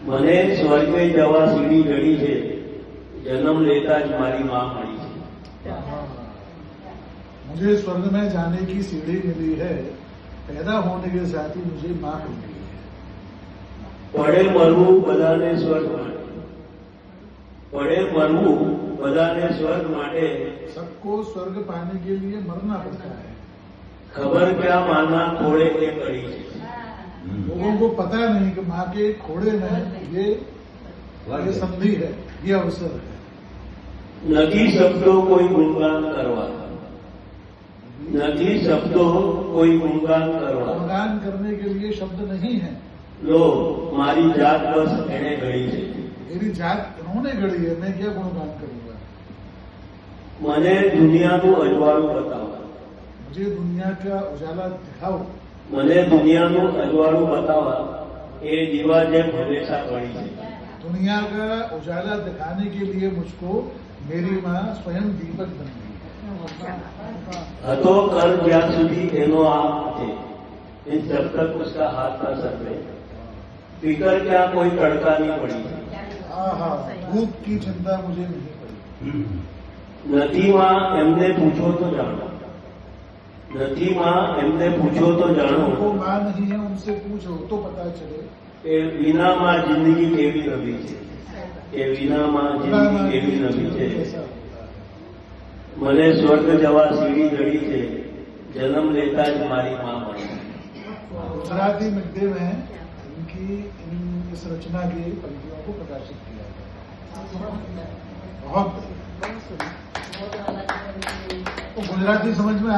મને સ્વર્ગે જવા સીડી જડી છે, जन्म लेता જ મારી मां મળી છે। मुझे स्वर्ग में जाने की सीढ़ी मिली है, पैदा होने के साथ ही मुझे मां मिल गई है। પડે મરવું બધાને સ્વર્ગ માટે, પડે મરવું બધાને સ્વર્ગ માટે, सबको स्वर्ग पाने के लिए मरना पड़ता है। ખબર ક્યાં માના ખોળે એ કડી છે। लोगों को पता नहीं कि माँ के खोड़े में ये संधि है, ये अवसर है। નથી શબ્દો કોઈ ગુણગાન કરવા, નથી શબ્દો કોઈ ગુણગાન કરવા, गुणगान करने के लिए शब्द नहीं है। લો મારી જાત બસ એને ઘડી છે। मेरी जात इन्होंने गढ़ी है, मैं क्या गुणगान करूंगा। મને દુનિયાનું અજવાળું બતાવો, मुझे दुनिया का उजाला दिखाओ। મને દુનિયાનું અજવાળું બતાવવા એ દીવા જેમ હંમેશા પડી છે। दुनिया का उजाला दिखाने के लिए मुझको मेरी माँ स्वयं दीपक बन गई है। હતો કર જ્યાં સુધી એનો આ છે, जब तक उसका हाथ न सरके, फिकर क्या कोई तड़का नहीं पड़ी है। हाँ हाँ, धूप की चिंता मुझे नहीं पड़ी। નથી માં એમને પૂછો તો જાણો, નથી માં એમને પૂછો તો જાણો, उनको माँ नहीं है उनसे पूछो तो पता चले કે વિના માં જિંદગી કેવી નવી છે, કે વિના માં જિંદગી કેવી નવી છે। મને સ્વર્ગ જવા સીડી જડી છે, જન્મ લેતા જ મારી मां મળી। गुजराती मिट्टे में इस रचना की पंक्तियों को प्रकाशित किया है। बहुत तो गुजराती समझ में आता